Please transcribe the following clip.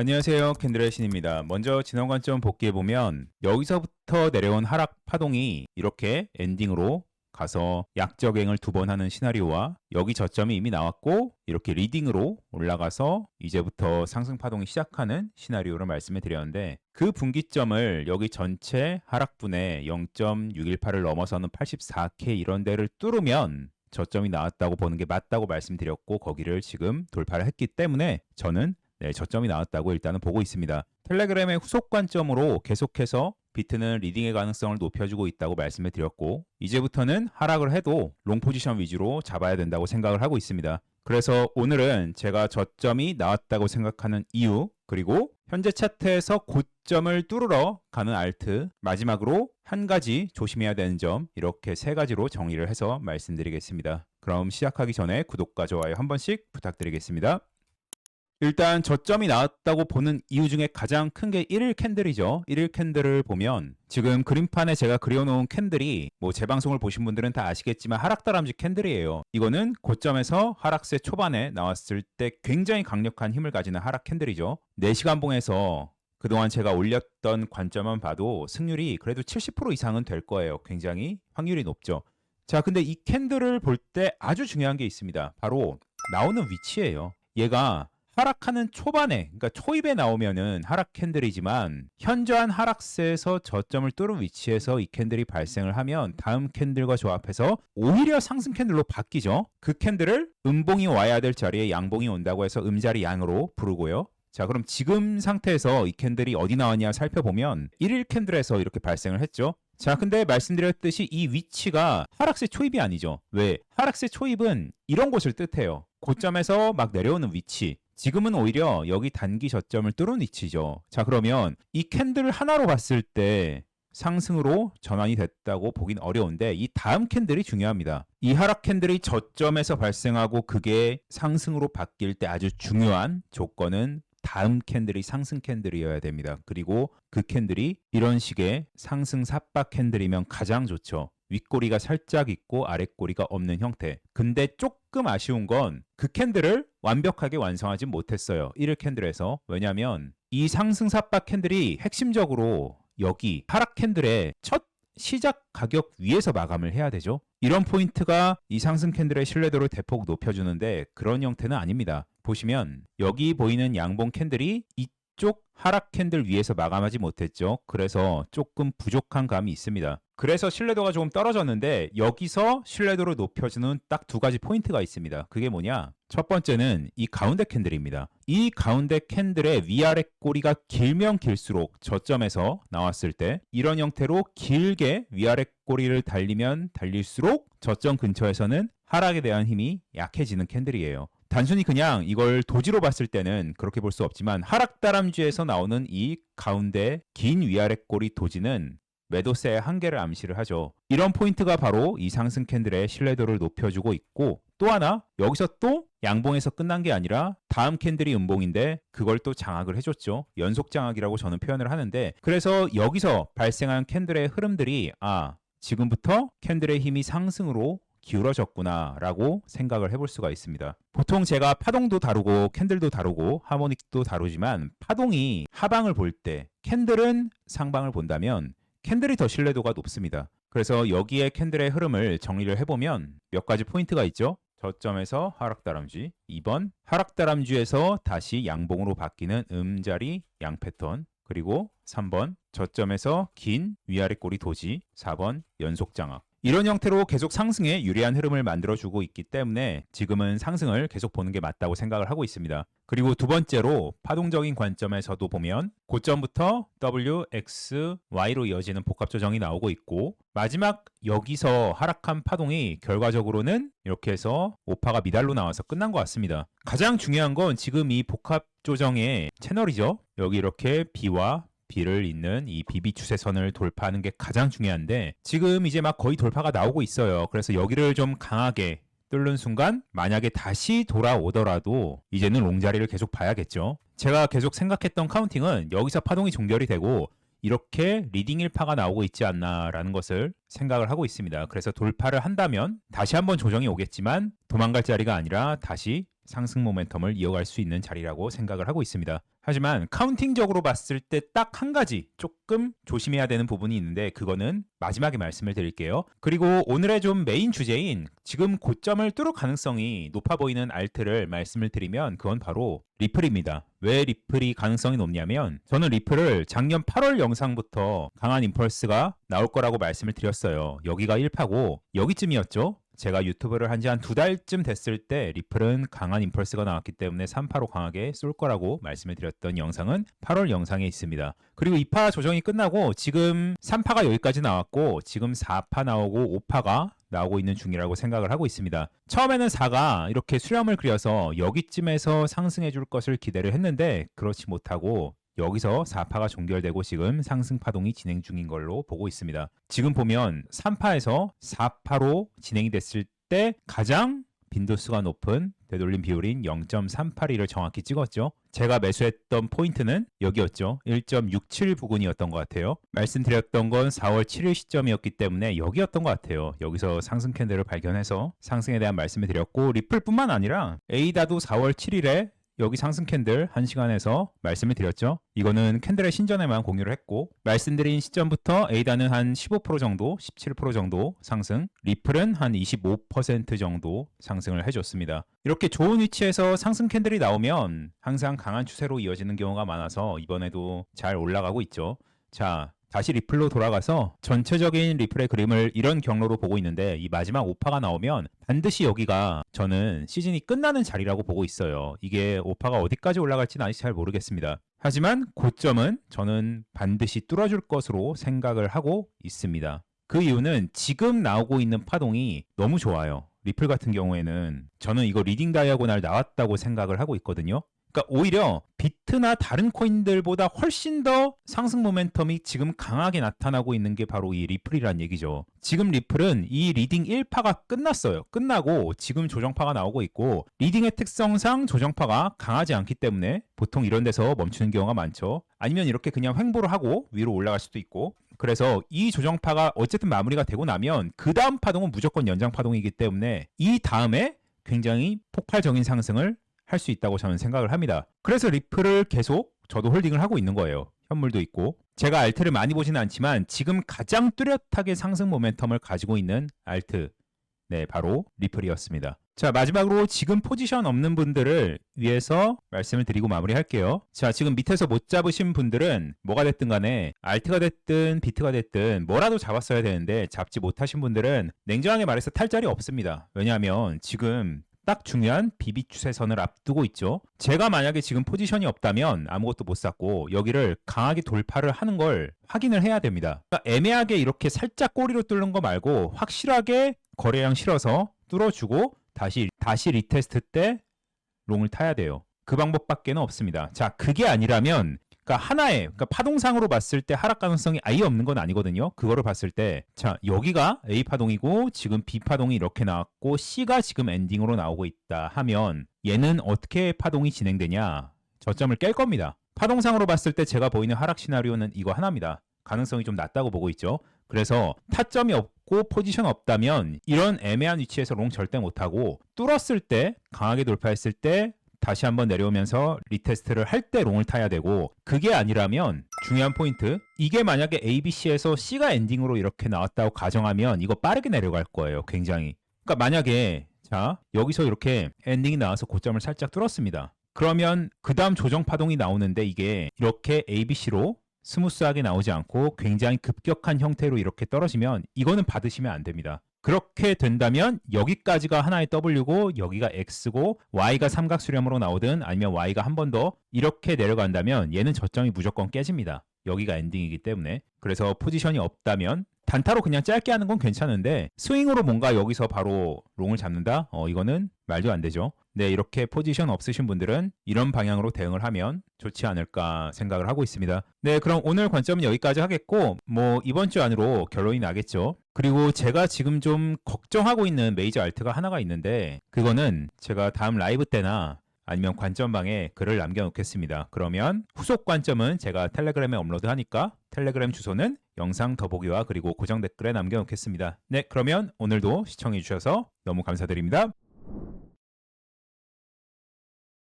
안녕하세요. 캔들의 신입니다. 먼저 지난 관점 복귀해보면 여기서부터 내려온 하락 파동이 이렇게 엔딩으로 가서 약적행을 2번 하는 시나리오와 여기 저점이 이미 나왔고 이렇게 리딩으로 올라가서 이제부터 상승 파동이 시작하는 시나리오를 말씀해 드렸는데 그 분기점을 여기 전체 하락분의 0.618을 넘어서는 84K 이런 데를 뚫으면 저점이 나왔다고 보는 게 맞다고 말씀드렸고 거기를 지금 돌파를 했기 때문에 저는 저점이 나왔다고 일단은 보고 있습니다. 텔레그램의 후속 관점으로 계속해서 비트는 리딩의 가능성을 높여주고 있다고 말씀을 드렸고 이제부터는 하락을 해도 롱 포지션 위주로 잡아야 된다고 생각을 하고 있습니다. 그래서 오늘은 제가 저점이 나왔다고 생각하는 이유 그리고 현재 차트에서 고점을 뚫으러 가는 알트 마지막으로 한 가지 조심해야 되는 점 이렇게 3가지로 정리를 해서 말씀드리겠습니다. 그럼 시작하기 전에 구독과 좋아요 한 번씩 부탁드리겠습니다. 일단 저점이 나왔다고 보는 이유 중에 가장 큰 게 1일 캔들이죠. 1일 캔들을 보면 지금 그림판에 제가 그려놓은 캔들이 뭐 제 방송을 보신 분들은 다 아시겠지만 하락다람쥐 캔들이에요. 이거는 고점에서 하락세 초반에 나왔을 때 굉장히 강력한 힘을 가지는 하락 캔들이죠. 4시간 봉에서 그동안 제가 올렸던 관점만 봐도 승률이 그래도 70% 이상은 될 거예요. 굉장히 확률이 높죠. 자, 근데 이 캔들을 볼 때 아주 중요한 게 있습니다. 바로 나오는 위치예요. 얘가 하락하는 초반에, 그러니까 초입에 나오면은 하락 캔들이지만 현저한 하락세에서 저점을 뚫은 위치에서 이 캔들이 발생을 하면 다음 캔들과 조합해서 오히려 상승 캔들로 바뀌죠. 그 캔들을 음봉이 와야 될 자리에 양봉이 온다고 해서 음자리 양으로 부르고요. 자, 그럼 지금 상태에서 이 캔들이 어디 나왔냐 살펴보면 1일 캔들에서 이렇게 발생을 했죠. 자, 근데 말씀드렸듯이 이 위치가 하락세 초입이 아니죠. 왜? 하락세 초입은 이런 곳을 뜻해요. 고점에서 막 내려오는 위치. 지금은 오히려 여기 단기 저점을 뚫은 위치죠. 자, 그러면 이 캔들을 하나로 봤을 때 상승으로 전환이 됐다고 보긴 어려운데 이 다음 캔들이 중요합니다. 이 하락 캔들이 저점에서 발생하고 그게 상승으로 바뀔 때 아주 중요한 조건은 다음 캔들이 상승 캔들이어야 됩니다. 그리고 그 캔들이 이런 식의 상승 삽박 캔들이면 가장 좋죠. 윗꼬리가 살짝 있고 아랫꼬리가 없는 형태. 근데 조금 아쉬운 건 그 캔들을 완벽하게 완성하지 못했어요. 1일 캔들에서. 왜냐하면 이 상승 삽박 캔들이 핵심적으로 여기 하락 캔들의 첫 시작 가격 위에서 마감을 해야 되죠. 이런 포인트가 이 상승 캔들의 신뢰도를 대폭 높여주는데 그런 형태는 아닙니다. 보시면 여기 보이는 양봉 캔들이 이쪽 하락 캔들 위에서 마감하지 못했죠. 그래서 조금 부족한 감이 있습니다. 그래서 신뢰도가 조금 떨어졌는데 여기서 신뢰도를 높여주는 딱 2가지 포인트가 있습니다. 그게 뭐냐? 첫 번째는 이 가운데 캔들입니다. 이 가운데 캔들의 위아래 꼬리가 길면 길수록 저점에서 나왔을 때 이런 형태로 길게 위아래 꼬리를 달리면 달릴수록 저점 근처에서는 하락에 대한 힘이 약해지는 캔들이에요. 단순히 그냥 이걸 도지로 봤을 때는 그렇게 볼 수 없지만 하락다람쥐에서 나오는 이 가운데 긴 위아래 꼬리 도지는 매도세의 한계를 암시를 하죠. 이런 포인트가 바로 이 상승 캔들의 신뢰도를 높여주고 있고 또 하나 여기서 또 양봉에서 끝난 게 아니라 다음 캔들이 음봉인데 그걸 또 장악을 해줬죠. 연속 장악이라고 저는 표현을 하는데 그래서 여기서 발생한 캔들의 흐름들이 지금부터 캔들의 힘이 상승으로 기울어졌구나 라고 생각을 해볼 수가 있습니다. 보통 제가 파동도 다루고 캔들도 다루고 하모닉도 다루지만 파동이 하방을 볼 때 캔들은 상방을 본다면 캔들이 더 신뢰도가 높습니다. 그래서 여기에 캔들의 흐름을 정리를 해보면 몇 가지 포인트가 있죠. 저점에서 하락다람쥐, 2번 하락다람쥐에서 다시 양봉으로 바뀌는 음자리 양 패턴, 그리고 3번 저점에서 긴 위아래 꼬리 도지, 4번 연속 장악. 이런 형태로 계속 상승에 유리한 흐름을 만들어주고 있기 때문에 지금은 상승을 계속 보는 게 맞다고 생각을 하고 있습니다. 그리고 2번째로 파동적인 관점에서도 보면 고점부터 W, X, Y로 이어지는 복합 조정이 나오고 있고 마지막 여기서 하락한 파동이 결과적으로는 이렇게 해서 오파가 미달로 나와서 끝난 것 같습니다. 가장 중요한 건 지금 이 복합 조정의 채널이죠. 여기 이렇게 B와 B를 잇는 이 BB 추세선을 돌파하는 게 가장 중요한데 지금 이제 막 거의 돌파가 나오고 있어요. 그래서 여기를 좀 강하게 뚫는 순간 만약에 다시 돌아오더라도 이제는 롱자리를 계속 봐야겠죠. 제가 계속 생각했던 카운팅은 여기서 파동이 종결이 되고 이렇게 리딩 1파가 나오고 있지 않나라는 것을 생각을 하고 있습니다. 그래서 돌파를 한다면 다시 한번 조정이 오겠지만 도망갈 자리가 아니라 다시 상승 모멘텀을 이어갈 수 있는 자리라고 생각을 하고 있습니다. 하지만 카운팅적으로 봤을 때 딱 한 가지 조금 조심해야 되는 부분이 있는데 그거는 마지막에 말씀을 드릴게요. 그리고 오늘의 좀 메인 주제인 지금 고점을 뚫을 가능성이 높아 보이는 알트를 말씀을 드리면 그건 바로 리플입니다. 왜 리플이 가능성이 높냐면 저는 리플을 작년 8월 영상부터 강한 임펄스가 나올 거라고 말씀을 드렸어요. 여기가 1파고 여기쯤이었죠. 제가 유튜브를 한 지 한 2달쯤 됐을 때 리플은 강한 임펄스가 나왔기 때문에 3파로 강하게 쏠 거라고 말씀을 드렸던 영상은 8월 영상에 있습니다. 그리고 2파 조정이 끝나고 지금 3파가 여기까지 나왔고 지금 4파 나오고 5파가 나오고 있는 중이라고 생각을 하고 있습니다. 처음에는 4가 이렇게 수렴을 그려서 여기쯤에서 상승해 줄 것을 기대를 했는데 그렇지 못하고 여기서 4파가 종결되고 지금 상승 파동이 진행 중인 걸로 보고 있습니다. 지금 보면 3파에서 4파로 진행이 됐을 때 가장 빈도수가 높은 되돌림 비율인 0.382를 정확히 찍었죠. 제가 매수했던 포인트는 여기였죠. 1.67 부근이었던 것 같아요. 말씀드렸던 건 4월 7일 시점이었기 때문에 여기였던 것 같아요. 여기서 상승 캔들을 발견해서 상승에 대한 말씀을 드렸고 리플뿐만 아니라 에이다도 4월 7일에 여기 상승 캔들 1시간에서 말씀을 드렸죠. 이거는 캔들의 신전에만 공유를 했고 말씀드린 시점부터 에이다는 한 15% 정도, 17% 정도 상승, 리플은 한 25% 정도 상승을 해줬습니다. 이렇게 좋은 위치에서 상승 캔들이 나오면 항상 강한 추세로 이어지는 경우가 많아서 이번에도 잘 올라가고 있죠. 자, 다시 리플로 돌아가서 전체적인 리플의 그림을 이런 경로로 보고 있는데 이 마지막 5파가 나오면 반드시 여기가 저는 시즌이 끝나는 자리라고 보고 있어요. 이게 5파가 어디까지 올라갈지는 아직 잘 모르겠습니다. 하지만 고점은 저는 반드시 뚫어줄 것으로 생각을 하고 있습니다. 그 이유는 지금 나오고 있는 파동이 너무 좋아요. 리플 같은 경우에는 저는 이거 리딩 다이아고날 나왔다고 생각을 하고 있거든요. 그러니까 오히려 비트나 다른 코인들보다 훨씬 더 상승 모멘텀이 지금 강하게 나타나고 있는 게 바로 이 리플이란 얘기죠. 지금 리플은 이 리딩 1파가 끝났어요. 끝나고 지금 조정파가 나오고 있고 리딩의 특성상 조정파가 강하지 않기 때문에 보통 이런 데서 멈추는 경우가 많죠. 아니면 이렇게 그냥 횡보를 하고 위로 올라갈 수도 있고 그래서 이 조정파가 어쨌든 마무리가 되고 나면 그 다음 파동은 무조건 연장 파동이기 때문에 이 다음에 굉장히 폭발적인 상승을 할 수 있다고 저는 생각을 합니다. 그래서 리플을 계속 저도 홀딩을 하고 있는 거예요. 현물도 있고 제가 알트를 많이 보지는 않지만 지금 가장 뚜렷하게 상승 모멘텀을 가지고 있는 알트 네 바로 리플이었습니다. 자 마지막으로 지금 포지션 없는 분들을 위해서 말씀을 드리고 마무리할게요. 자 지금 밑에서 못 잡으신 분들은 뭐가 됐든 간에 알트가 됐든 비트가 됐든 뭐라도 잡았어야 되는데 잡지 못하신 분들은 냉정하게 말해서 탈 자리 없습니다. 왜냐하면 지금 딱 중요한 비비 추세선을 앞두고 있죠. 제가 만약에 지금 포지션이 없다면 아무것도 못 샀고 여기를 강하게 돌파를 하는 걸 확인을 해야 됩니다. 그러니까 애매하게 이렇게 살짝 꼬리로 뚫는 거 말고 확실하게 거래량 실어서 뚫어주고 다시 리테스트 때 롱을 타야 돼요. 그 방법밖에는 없습니다. 자, 그게 아니라면 그러니까 파동상으로 봤을 때 하락 가능성이 아예 없는 건 아니거든요. 그거를 봤을 때 자 여기가 A 파동이고 지금 B 파동이 이렇게 나왔고 C가 지금 엔딩으로 나오고 있다 하면 얘는 어떻게 파동이 진행되냐 저점을 깰 겁니다. 파동상으로 봤을 때 제가 보이는 하락 시나리오는 이거 하나입니다. 가능성이 좀 낮다고 보고 있죠. 그래서 타점이 없고 포지션 없다면 이런 애매한 위치에서 롱 절대 못하고 뚫었을 때 강하게 돌파했을 때 다시 한번 내려오면서 리테스트를 할 때 롱을 타야 되고 그게 아니라면 중요한 포인트 이게 만약에 ABC에서 C가 엔딩으로 이렇게 나왔다고 가정하면 이거 빠르게 내려갈 거예요. 굉장히. 그러니까 만약에 자 여기서 이렇게 엔딩이 나와서 고점을 살짝 뚫었습니다. 그러면 그 다음 조정 파동이 나오는데 이게 이렇게 ABC로 스무스하게 나오지 않고 굉장히 급격한 형태로 이렇게 떨어지면 이거는 받으시면 안 됩니다. 그렇게 된다면 여기까지가 하나의 W고 여기가 X고 Y가 삼각 수렴으로 나오든 아니면 Y가 한 번 더 이렇게 내려간다면 얘는 저점이 무조건 깨집니다. 여기가 엔딩이기 때문에. 그래서 포지션이 없다면 단타로 그냥 짧게 하는 건 괜찮은데 스윙으로 뭔가 여기서 바로 롱을 잡는다? 이거는 말도 안 되죠. 네, 이렇게 포지션 없으신 분들은 이런 방향으로 대응을 하면 좋지 않을까 생각을 하고 있습니다. 네, 그럼 오늘 관점은 여기까지 하겠고 뭐 이번 주 안으로 결론이 나겠죠. 그리고 제가 지금 좀 걱정하고 있는 메이저 알트가 하나가 있는데 그거는 제가 다음 라이브 때나 아니면 관점방에 글을 남겨놓겠습니다. 그러면 후속 관점은 제가 텔레그램에 업로드하니까 텔레그램 주소는 영상 더보기와 그리고 고정 댓글에 남겨놓겠습니다. 네, 그러면 오늘도 시청해주셔서 너무 감사드립니다.